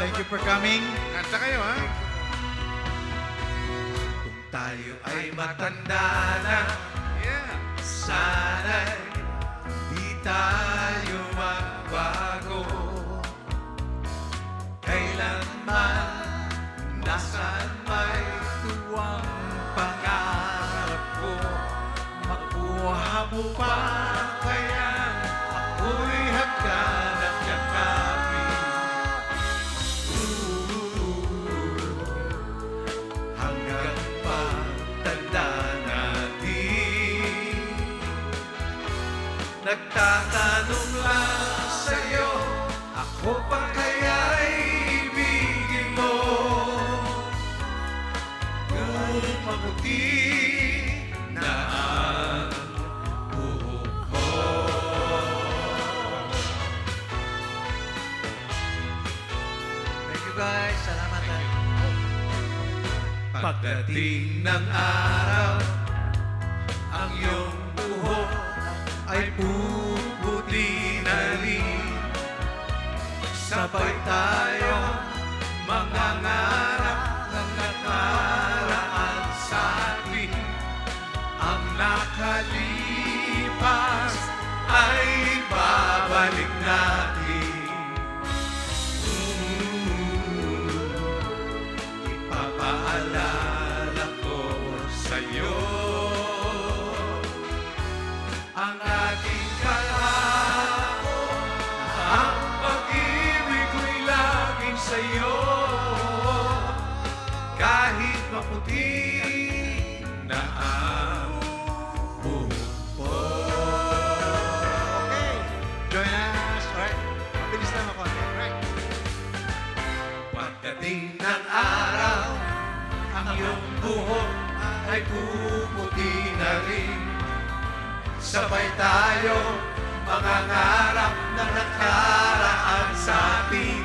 Thank you for coming. Kanta kayo, ha? Kung tayo ay matanda na, Yeah. sana'y di tayo magbago. Kailanman, nasaan may tuwang pangarap ko. Makuha mo pa kaya ako'y hagdan at yakapin. Hanggang pagtanda natin, nagtatanong lang sa'yo, ako pa kaya'y ibigin mo? Kung maputi na ang buhok ko. Thank you guys. Salamat. Pagdating ng araw, ang iyong buhok ay puputi na rin. Sabay tayong mangangarap ng nakaraan sa atin. Ang nakalipas ay babalik natin. Ipapaalala ko sa'yo ang ating kahapon. Ang pag-ibig ko'y laging sa'yo. Kahit maputi na ang buhok ko. Okay. Join us. Alright. Mabilis lang ako. Right. Pagdating ng araw, ang iyong buhok ay puputi na rin. Sabay tayo mangangarap ng nakaraan sa atin.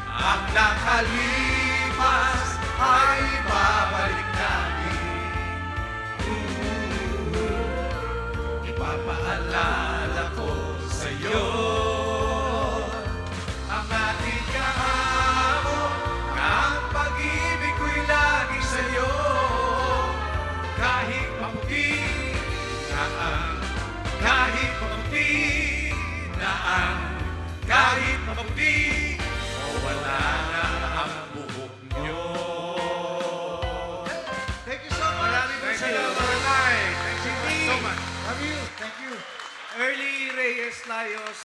Ang nakalipas ay babalik natin. Ipapaalala ko sa'yo ang ating kahapon. Ang pag-ibig ko'y lagi sa'yo. Kahit maputi na ang, kahit maputi na ang, kahit maputi o wala na ang buhok nyo. Thank you so much. Maraming salamat. Thank you so much. Love you. Thank you. Early Reyes Layos.